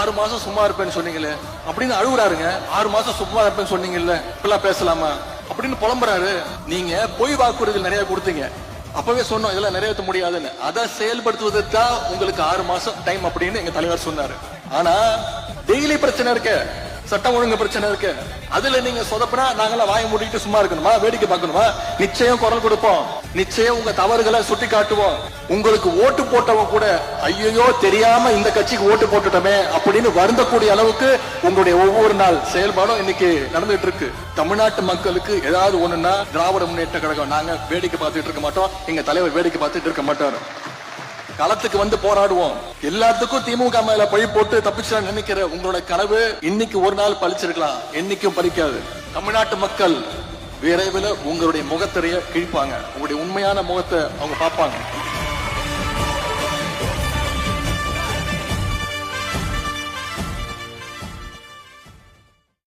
6 மாசம் சும்மா இருப்பேன்னு சொன்னீங்களே அப்படின்னு அழுகுறாருங்க. 6 மாசம் சும்மா இருப்பேன்னு சொன்னீங்கல்ல, இப்பெல்லாம் பேசலாமா அப்படின்னு புலம்புறாரு. நீங்க பொய் வாக்குறுதிகள் நிறைய கொடுத்தீங்க, அப்பவே சொன்னோம் இதெல்லாம் நிறைவேற்ற முடியாதுன்னு. அதை செயல்படுத்துவதற்கு தான் உங்களுக்கு 6 மாசம் டைம் அப்படின்னு எங்க தலைவர் சொன்னாரு. ஆனா டெய்லி பிரச்சனை இருக்கு, சட்டம் ஒழுங்கு பிரச்சனை இருக்கு. அதுல நீங்க சொதப்பினா நாங்களாம் வாயை மூடிட்டு சும்மா இருக்கணுமா, வேடிக்கை பார்க்கணுமா? நிச்சயம் குரல் கொடுப்போம், நிச்சயம் உங்க தவறுகளை சுட்டி காட்டுவோம். உங்களுக்கு ஓட்டு போட்டவங்க கூட ஐயோ தெரியாம இந்த கட்சிக்கு ஓட்டு போட்டுட்டோமே அப்படின்னு வருந்தக்கூடிய அளவுக்கு உங்களுடைய ஒவ்வொரு நாள் செயல்பாடும் இன்னைக்கு நடந்துட்டு இருக்கு. தமிழ்நாட்டு மக்களுக்கு ஏதாவது ஒண்ணுன்னா திராவிட முன்னேற்ற கழகம் நாங்க வேடிக்கை பார்த்துட்டு இருக்க மாட்டோம், எங்க தலைவர் வேடிக்கை பார்த்துட்டு இருக்க மாட்டாரு. களத்துக்கு வந்து போராடுவோம். எல்லாத்துக்கும் திமுக மேல பழி போட்டு தப்பிச்சு நினைக்கிற உங்களோட கனவு இன்னைக்கு ஒரு நாள் பழிச்சிருக்கலாம், என்னைக்கும் பறிக்காது. தமிழ்நாட்டு மக்கள் விரைவில் உங்களுடைய முகத்திரைய கிழிப்பாங்க, உங்களுடைய உண்மையான முகத்தை அவங்க பார்ப்பாங்க.